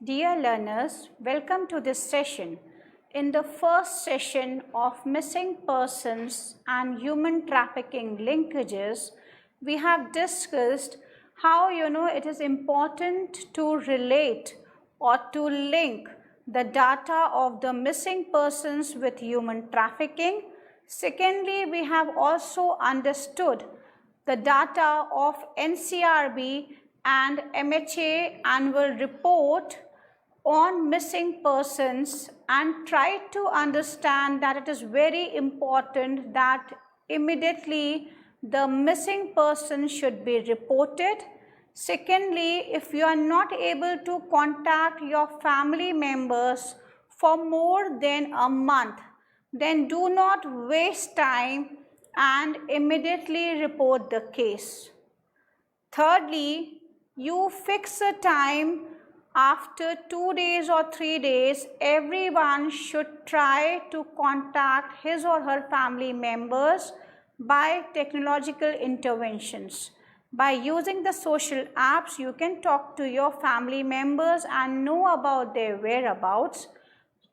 Dear learners, welcome to this session. In the first session of Missing Persons and Human Trafficking Linkages, we have discussed how it is important to relate or to link the data of the missing persons with human trafficking. Secondly, we have also understood the data of NCRB and MHA annual report on missing persons and try to understand that it is very important that immediately the missing person should be reported. Secondly, if you are not able to contact your family members for more than a month, then do not waste time and immediately report the case. Thirdly, you fix a time. After 2 days or 3 days, everyone should try to contact his or her family members by technological interventions. By using the social apps, you can talk to your family members and know about their whereabouts.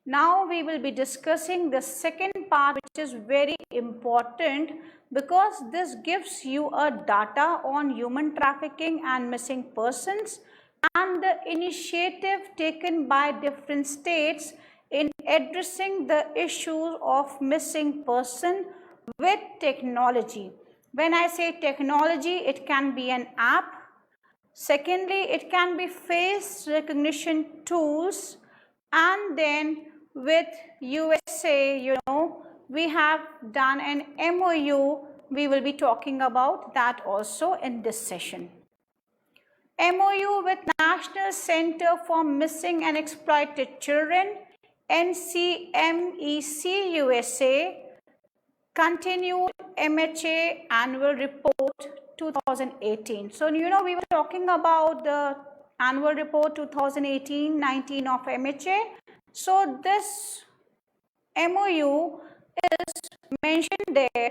Now we will be discussing the second part, which is very important because this gives you a data on human trafficking and missing persons and the initiative taken by different states in addressing the issues of missing person with technology. When I say technology, it can be an app. Secondly, it can be face recognition tools. And then with USA, we have done an MOU. We will be talking about that also in this session. MOU with National Center for Missing and Exploited Children, NCMEC USA, continued MHA Annual Report 2018. So, we were talking about the Annual Report 2018-19 of MHA. So, this MOU is mentioned there.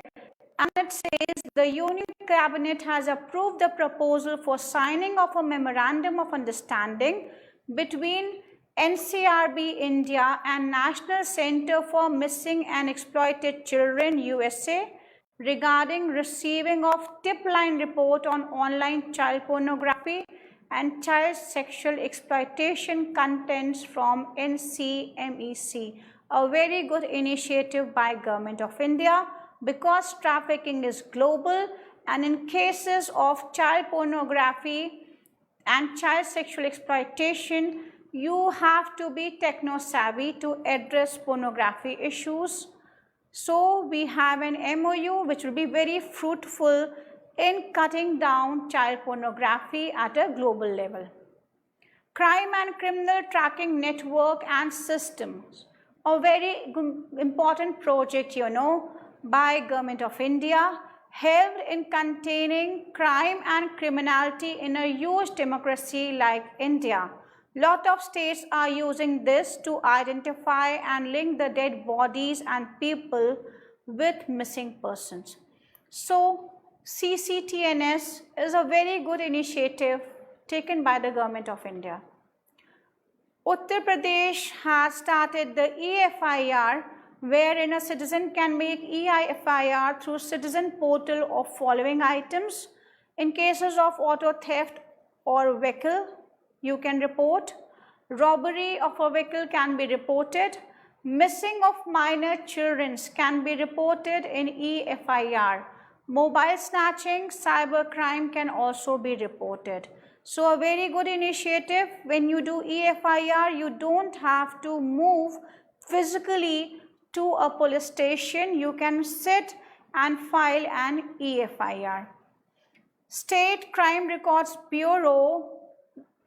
And it says the Union Cabinet has approved the proposal for signing of a Memorandum of Understanding between NCRB India and National Center for Missing and Exploited Children USA regarding receiving of tip line report on online child pornography and child sexual exploitation contents from NCMEC. A very good initiative by Government of India, because trafficking is global, and in cases of child pornography and child sexual exploitation, you have to be techno-savvy to address pornography issues. So we have an MOU which will be very fruitful in cutting down child pornography at a global level. Crime and Criminal Tracking Network and Systems, a very important project, by Government of India, helped in containing crime and criminality in a huge democracy like India. Lot of states are using this to identify and link the dead bodies and people with missing persons. So, CCTNS is a very good initiative taken by the Government of India. Uttar Pradesh has started the EFIR, wherein a citizen can make EIFIR through citizen portal of following items. In cases of auto theft or vehicle, you can report. Robbery of a vehicle can be reported. Missing of minor children can be reported in EFIR. Mobile snatching, cyber crime can also be reported. So a very good initiative. When you do EFIR, you don't have to move physically to a police station. You can sit and file an EFIR. State Crime Records Bureau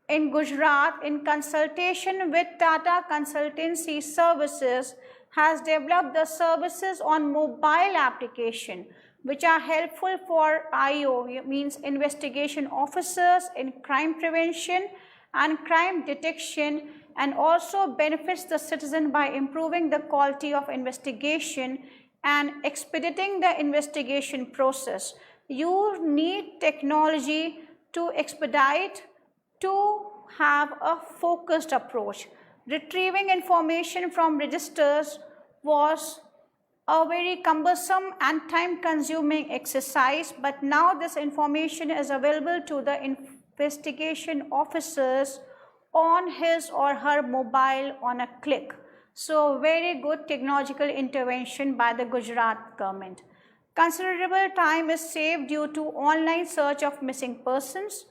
in Gujarat, in consultation with Tata Consultancy Services, has developed the services on mobile application which are helpful for IO, means investigation officers in crime prevention and crime detection, and also benefits the citizen by improving the quality of investigation and expediting the investigation process. You need technology to expedite, to have a focused approach. Retrieving information from registers was a very cumbersome and time-consuming exercise, but now this information is available to the investigation officers on his or her mobile on a click. So very good technological intervention by the Gujarat government. Considerable time is saved due to online search of missing persons,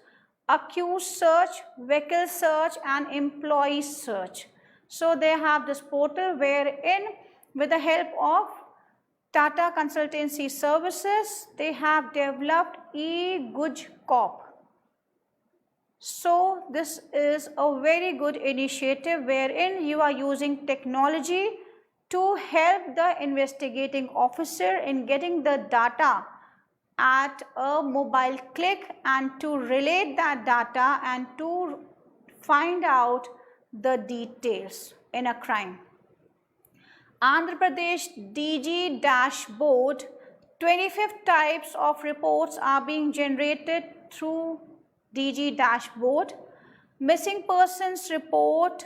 accused search, vehicle search and employee search. So they have this portal wherein with the help of Tata Consultancy Services, they have developed IGNOU. So this is a very good initiative wherein you are using technology to help the investigating officer in getting the data at a mobile click and to relate that data and to find out the details in a crime. Andra Pradesh DG Dash board, 25 types of reports are being generated through DG dashboard. Missing persons report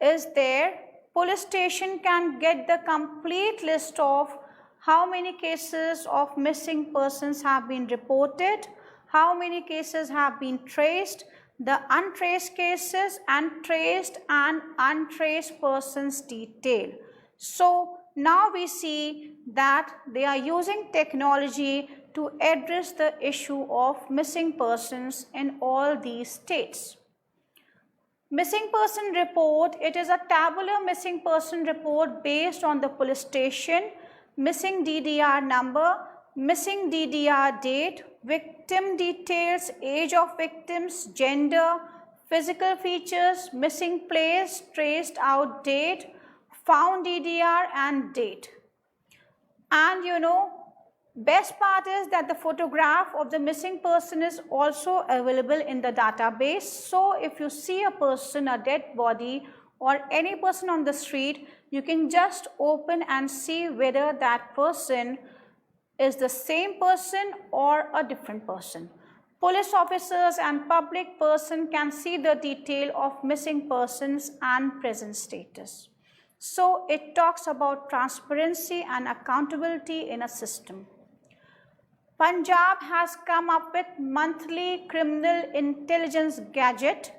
is there. Police station can get the complete list of how many cases of missing persons have been reported, how many cases have been traced, the untraced cases, and traced and untraced persons detail. So now we see that they are using technology to address the issue of missing persons in all these states. Missing person report, it is a tabular missing person report based on the police station, missing DDR number, missing DDR date, victim details, age of victims, gender, physical features, missing place, traced out date, found DDR and date. And you know, best part is that the photograph of the missing person is also available in the database. So if you see a person, a dead body or any person on the street, you can just open and see whether that person is the same person or a different person. Police officers and public person can see the detail of missing persons and present status. So it talks about transparency and accountability in a system. Punjab has come up with monthly criminal intelligence gadget,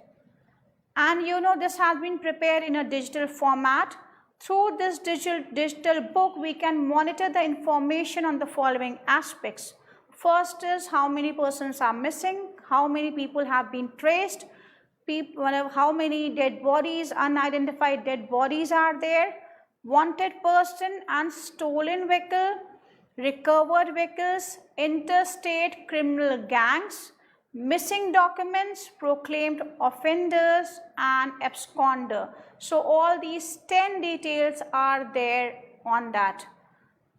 and you know this has been prepared in a digital format. Through this digital book, we can monitor the information on the following aspects. First is how many persons are missing, how many people have been traced, how many dead bodies, unidentified dead bodies are there, wanted person and stolen vehicle, recovered vehicles, interstate criminal gangs, missing documents, proclaimed offenders and absconder. So all these 10 details are there on that.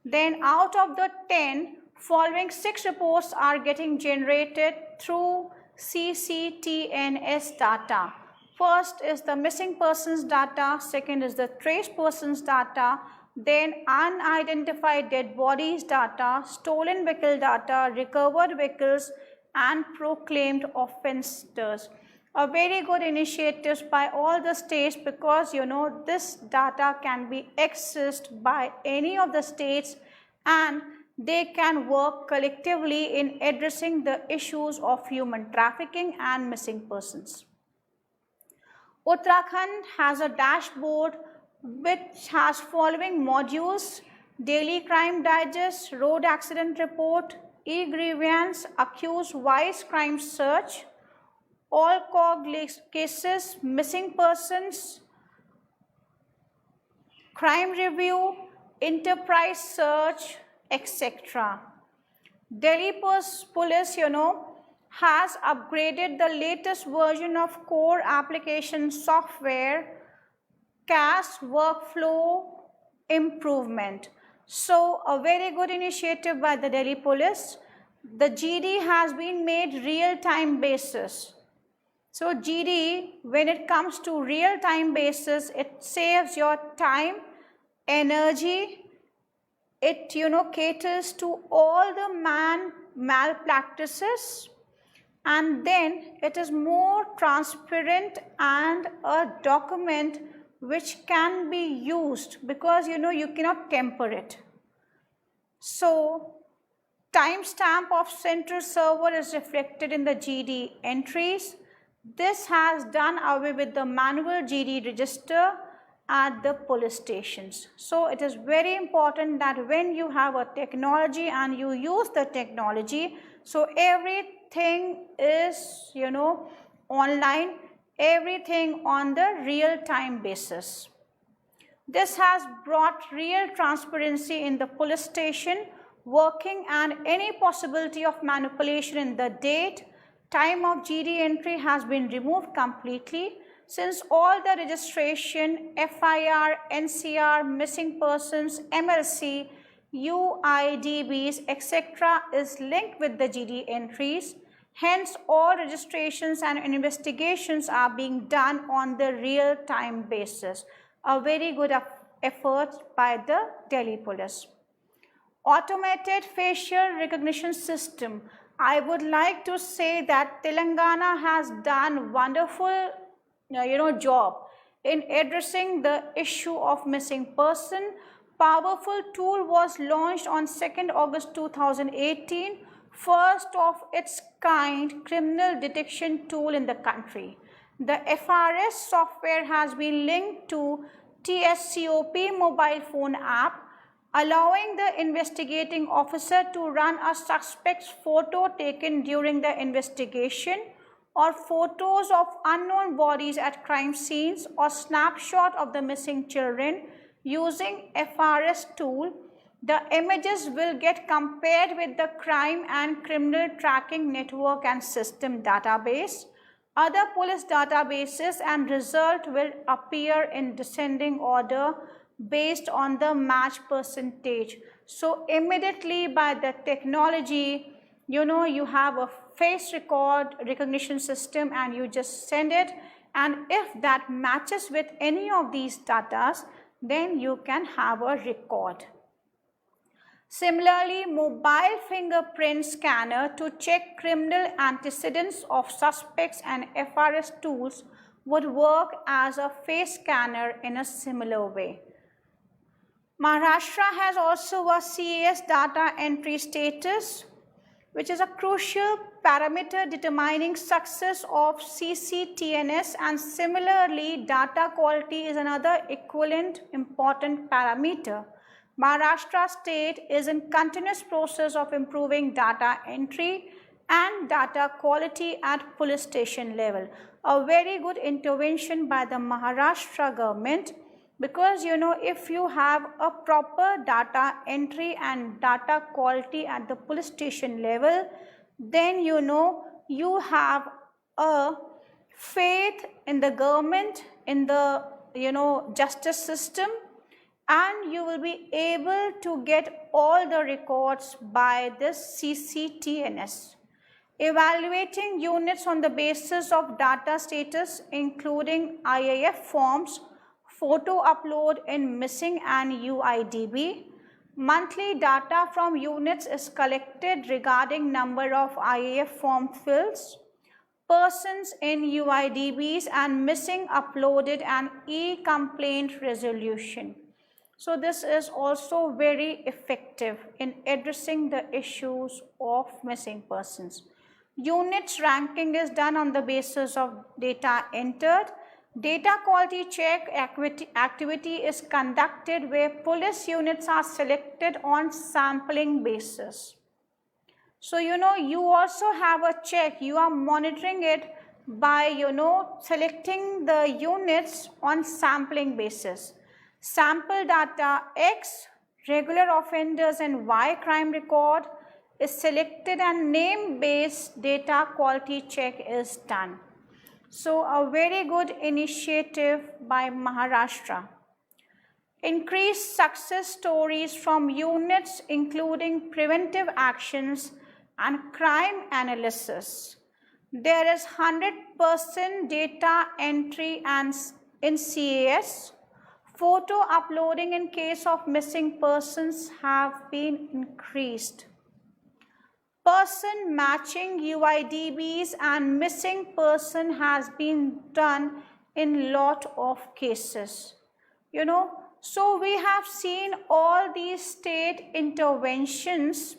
Then out of the 10, following 6 reports are getting generated through CCTNS data. First is the missing persons data, second is the traced persons data, then unidentified dead bodies data, stolen vehicle data, recovered vehicles and proclaimed offenders. A very good initiative by all the states, because you know this data can be accessed by any of the states and they can work collectively in addressing the issues of human trafficking and missing persons. Uttarakhand has a dashboard which has following modules: daily crime digest, road accident report, e-grievance, accused wise crime search, all COG cases, missing persons, crime review, enterprise search, etc. Delhi police, you know, has upgraded the latest version of core application software, CAHT Workflow Improvement. So a very good initiative by the Delhi police. The GD has been made real-time basis. So GD, when it comes to real-time basis, it saves your time, energy. It, you know, caters to all the malpractices. and then it is more transparent and a document which can be used, because you cannot temper it. So timestamp of central server is reflected in the GD entries. This has done away with the manual GD register at the police stations. So it is very important that when you have a technology and you use the technology, so everything is online, everything on the real-time basis. This has brought real transparency in the police station working, and any possibility of manipulation in the date, time of GD entry has been removed completely, since all the registration, FIR, NCR, missing persons, MLC, UIDBs, etc. is linked with the GD entries. Hence, all registrations and investigations are being done on the real-time basis. A very good effort by the Delhi police. Automated facial recognition system. I would like to say that Telangana has done wonderful job in addressing the issue of missing person. Powerful tool was launched on 2nd August 2018, first of its kind criminal detection tool in the country. The FRS software has been linked to TSCOP mobile phone app, allowing the investigating officer to run a suspect's photo taken during the investigation, or photos of unknown bodies at crime scenes, or snapshot of the missing children using FRS tool. The images will get compared with the crime and criminal tracking network and system database, other police databases, and result will appear in descending order based on the match percentage. So immediately by the technology, you have a face recognition system and you just send it, and if that matches with any of these data, then you can have a record. Similarly, mobile fingerprint scanner to check criminal antecedents of suspects and FRS tools would work as a face scanner in a similar way. Maharashtra has also a CAS data entry status, which is a crucial parameter determining success of CCTNS, and similarly data quality is another equivalent important parameter. Maharashtra state is in continuous process of improving data entry and data quality at police station level. A very good intervention by the Maharashtra government, because if you have a proper data entry and data quality at the police station level, then you have a faith in the government, in the justice system, and you will be able to get all the records by this CCTNS. Evaluating units on the basis of data status, including IAF forms, photo upload in Missing and UIDB. Monthly data from units is collected regarding number of IAF form fills, persons in UIDBs, and missing uploaded, and e-complaint resolution. So this is also very effective in addressing the issues of missing persons. Units ranking is done on the basis of data entered. Data quality check activity is conducted where police units are selected on sampling basis. So you also have a check, you are monitoring it by selecting the units on sampling basis. Sample data X, regular offenders, and Y crime record is selected, and name-based data quality check is done. So a very good initiative by Maharashtra. Increased success stories from units including preventive actions and crime analysis. There is 100% data entry and in CAS. Photo uploading in case of missing persons have been increased. person matching UIDBs and missing person has been done in lot of cases. You know, so we have seen all these state interventions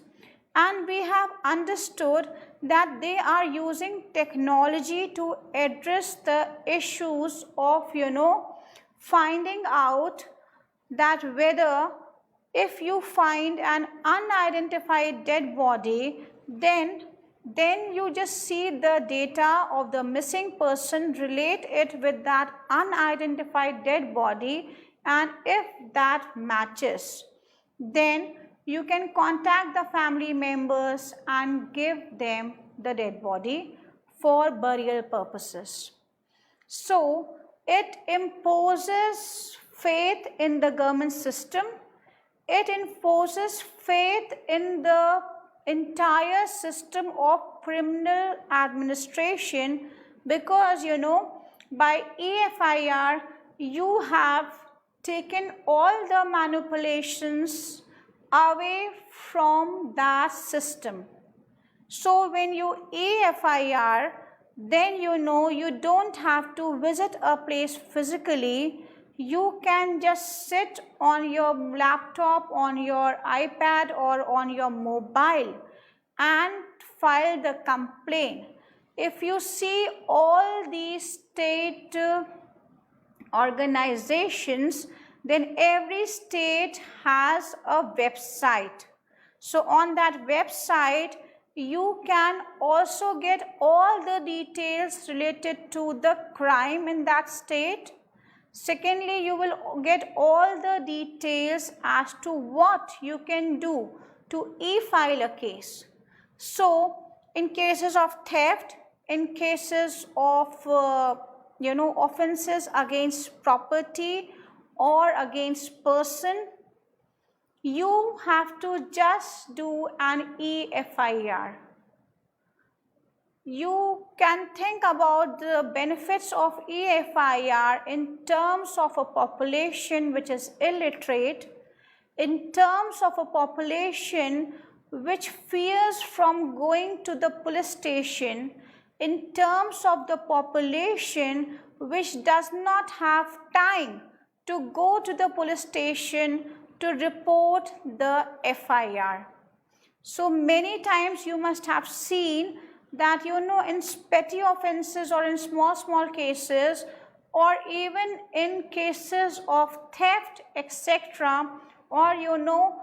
and we have understood that they are using technology to address the issues of, you know, finding out that whether if you find an unidentified dead body, then you just see the data of the missing person, relate it with that unidentified dead body, and if that matches, then you can contact the family members and give them the dead body for burial purposes. So it imposes faith in the government system. It imposes faith in the entire system of criminal administration, because, you know, by EFIR you have taken all the manipulations away from that system. So when you EFIR, then you know you don't have to visit a place physically. You can just sit on your laptop, on your iPad or on your mobile and file the complaint. If you see all these state organizations, then every state has a website. So on that website, you can also get all the details related to the crime in that state. Secondly, you will get all the details as to what you can do to e-file a case. So in cases of theft, in cases of you know, offenses against property or against person, you have to just do an EFIR. You can think about the benefits of EFIR in terms of a population which is illiterate, in terms of a population which fears from going to the police station, in terms of the population which does not have time to go to the police station to report the FIR. So many times you must have seen that, you know, in petty offenses or in small cases, or even in cases of theft, etc., or, you know,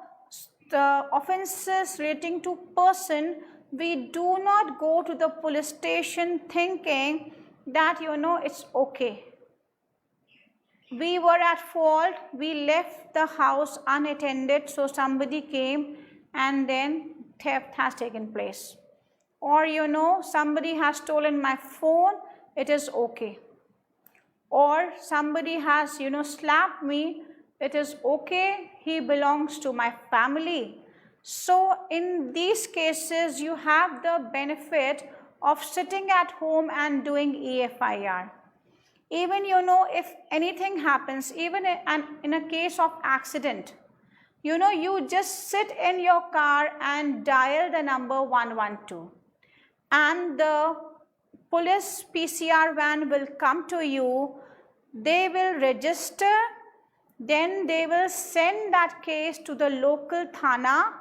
the offenses relating to person, we do not go to the police station thinking that, you know, it's okay. We were at fault, we left the house unattended, so somebody came and then theft has taken place. Or, you know, somebody has stolen my phone, it is okay. Or somebody has, you know, slapped me, it is okay, he belongs to my family. So in these cases, you have the benefit of sitting at home and doing EFIR. Even, you know, if anything happens, even in a case of accident, you know, you just sit in your car and dial the number 112. And the police PCR van will come to you, they will register, then they will send that case to the local thana,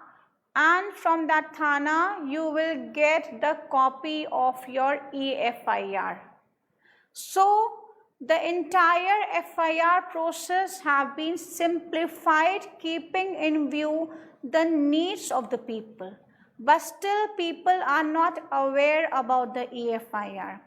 and from that thana you will get the copy of your EFIR. So the entire FIR process have been simplified, keeping in view the needs of the people. But still people are not aware about the EFIR.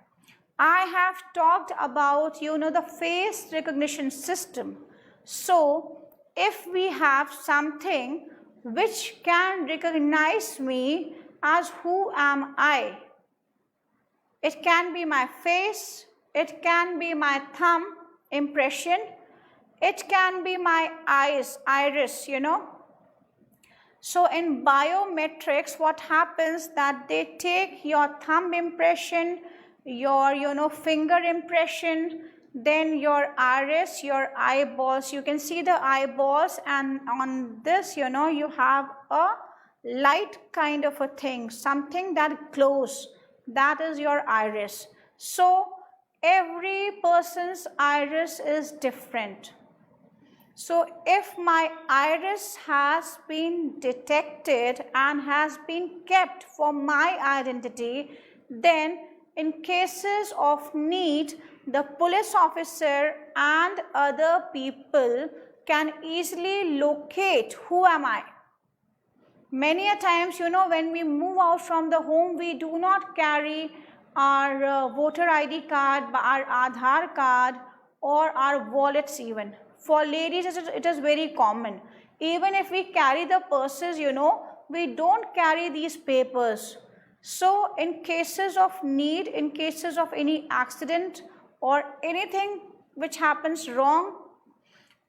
I have talked about, you know, the face recognition system. So if we have something which can recognize me as who am I, it can be my face, it can be my thumb impression, it can be my iris, you know. So in biometrics, what happens that they take your thumb impression, your, you know, finger impression, then your iris, your eyeballs. You can see the eyeballs, and on this, you know, you have a light kind of a thing, something that glows, that is your iris. So every person's iris is different. So if my iris has been detected and has been kept for my identity, then in cases of need, the police officer and other people can easily locate who am I. Many a times, when we move out from the home, we do not carry our voter ID card, our Aadhaar card, or our wallets even. For ladies, it is very common. Even if we carry the purses, we don't carry these papers. So in cases of need, in cases of any accident or anything which happens wrong,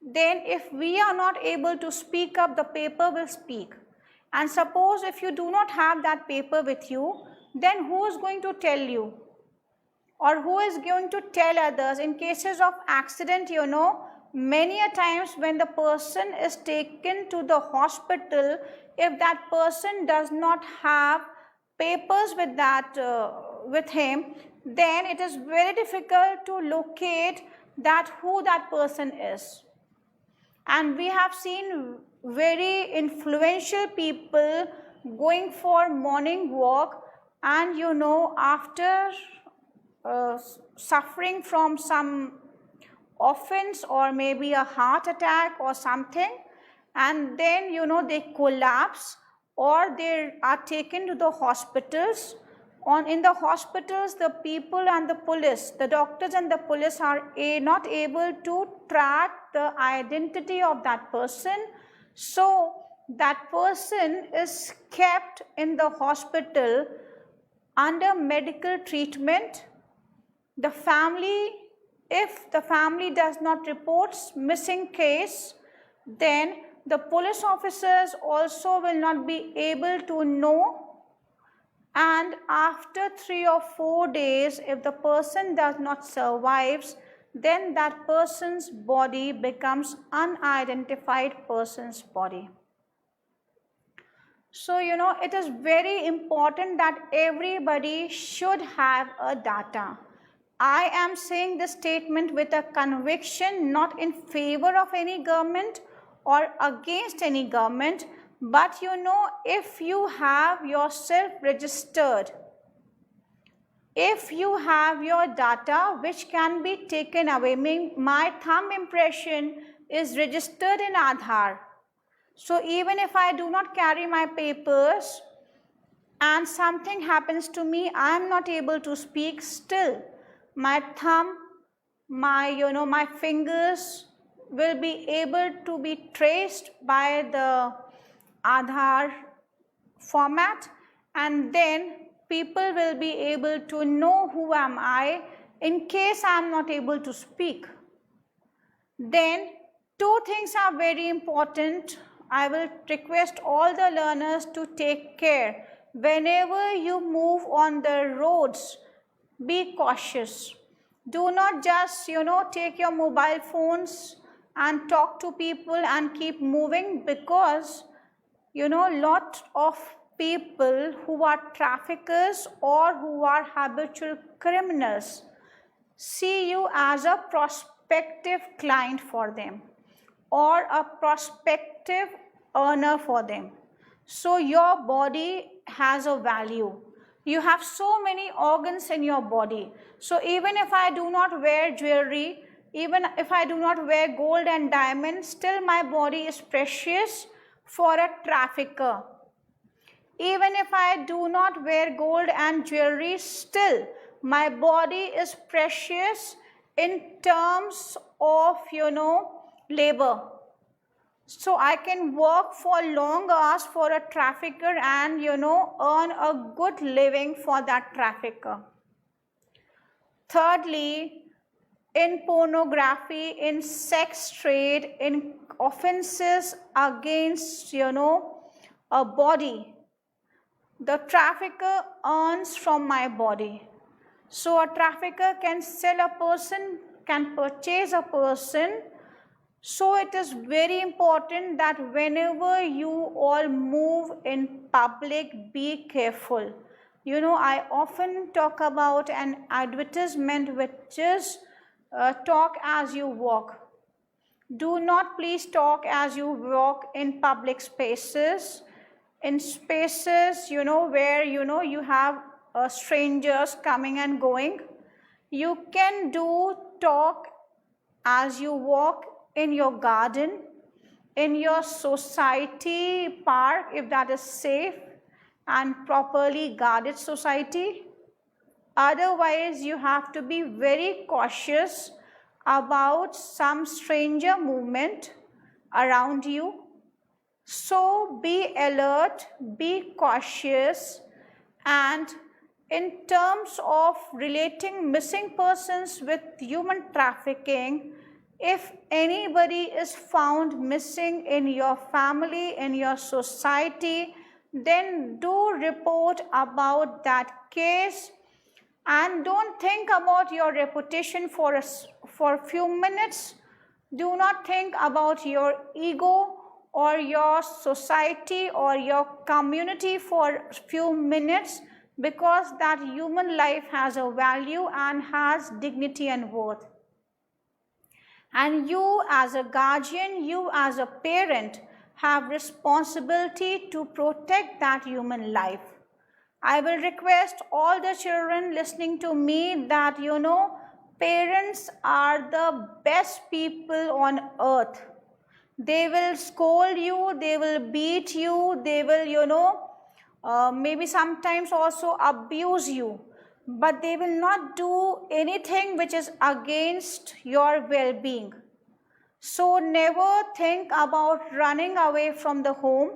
then if we are not able to speak up, the paper will speak. And suppose if you do not have that paper with you, then who is going to tell you? Or who is going to tell others? In cases of accident, many a times when the person is taken to the hospital, if that person does not have papers with that with him, then it is very difficult to locate that who that person is. And we have seen very influential people going for morning walk, and after suffering from some offense or maybe a heart attack or something, and then they collapse or they are taken to the hospitals. In the hospitals, the people and the police, the doctors and the police are not able to track the identity of that person. So that person is kept in the hospital under medical treatment. The family, if the family does not report missing case, then the police officers also will not be able to know. And after 3 or 4 days, if the person does not survive, then that person's body becomes unidentified person's body. So, it is very important that everybody should have a data. I am saying this statement with a conviction, not in favor of any government or against any government, but if you have yourself registered, if you have your data which can be taken away, my thumb impression is registered in Aadhaar. So even if I do not carry my papers and something happens to me, I am not able to speak, still my thumb, my fingers will be able to be traced by the Aadhaar format, and then people will be able to know who am I in case I am not able to speak. Then 2 things are very important. I will request all the learners to take care. Whenever you move on the roads, be cautious. Do not just, take your mobile phones and talk to people and keep moving, because, lot of people who are traffickers or who are habitual criminals see you as a prospective client for them or a prospective earner for them. So your body has a value. You have so many organs in your body. So even if I do not wear jewelry, even if I do not wear gold and diamonds, still my body is precious for a trafficker. Even if I do not wear gold and jewelry, still my body is precious in terms of, labor. So I can work for long hours for a trafficker and, earn a good living for that trafficker. Thirdly, in pornography, in sex trade, in offenses against, a body, the trafficker earns from my body. So a trafficker can sell a person, can purchase a person So it is very important that whenever you all move in public, be careful. You know, I often talk about an advertisement which is talk as you walk. Do not please talk as you walk in public spaces, in spaces, you know, where, you know, you have strangers coming and going. You can do talk as you walk in your garden, in your society park, if that is safe and properly guarded society. Otherwise, you have to be very cautious about some stranger movement around you. So be alert, be cautious, and in terms of relating missing persons with human trafficking, if anybody is found missing in your family, in your society, then do report about that case, and don't think about your reputation for a few minutes. Do not think about your ego or your society or your community for a few minutes, because that human life has a value and has dignity and worth. And you as a guardian, you as a parent have responsibility to protect that human life. I will request all the children listening to me that, you know, parents are the best people on earth. They will scold you, they will beat you, they will, you know, maybe sometimes also abuse you, but they will not do anything which is against your well-being. So never think about running away from the home.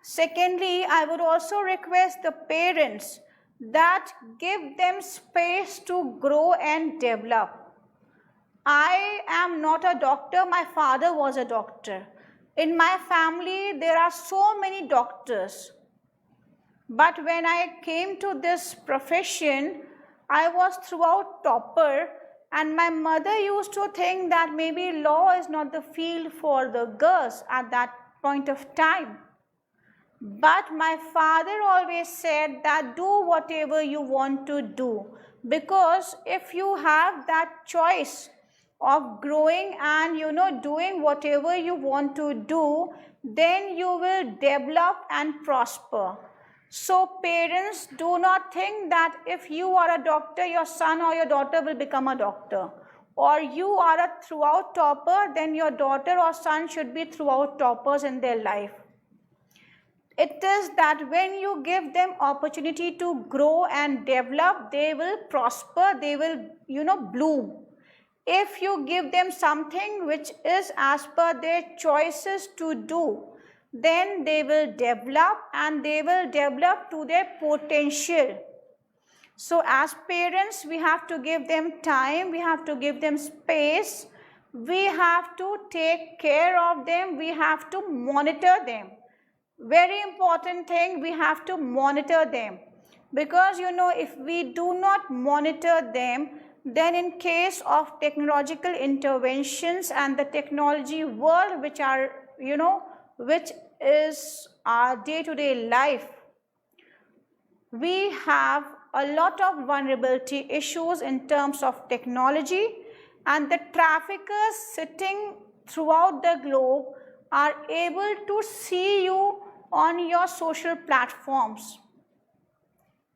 Secondly, I would also request the parents that give them space to grow and develop. I am not a doctor, my father was a doctor. In my family, there are so many doctors. But when I came to this profession, I was throughout topper, and my mother used to think that maybe law is not the field for the girls at that point of time. But my father always said that do whatever you want to do, because if you have that choice of growing and, you know, doing whatever you want to do, then you will develop and prosper. So parents, do not think that if you are a doctor, your son or your daughter will become a doctor, or you are a throughout topper, then your daughter or son should be throughout toppers in their life. It is that when you give them opportunity to grow and develop, they will prosper, they will, you know, bloom. If you give them something which is as per their choices to do, then they will develop, and they will develop to their potential. So as parents, we have to give them time, we have to give them space, we have to take care of them, we have to monitor them. Very important thing, we have to monitor them, because, you know, if we do not monitor them, then in case of technological interventions and the technology world, which are, you know, which is our day-to-day life, we have a lot of vulnerability issues in terms of technology, and the traffickers sitting throughout the globe are able to see you on your social platforms.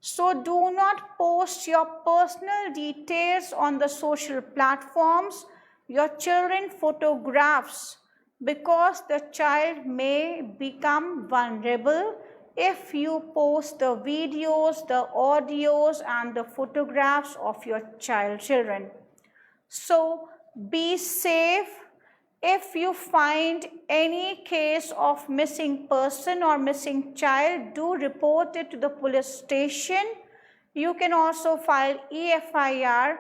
So do not post your personal details on the social platforms, your children photographs, because the child may become vulnerable if you post the videos, the audios and the photographs of your children. So be safe. If you find any case of missing person or missing child, do report it to the police station. You can also file EFIR.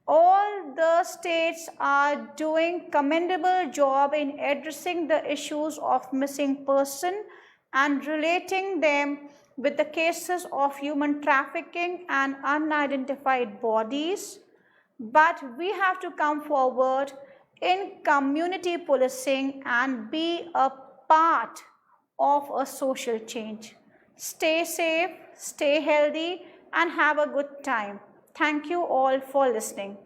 All the states are doing commendable job in addressing the issues of missing person and relating them with the cases of human trafficking and unidentified bodies. But we have to come forward in community policing and be a part of a social change. Stay safe, stay healthy, and have a good time. Thank you all for listening.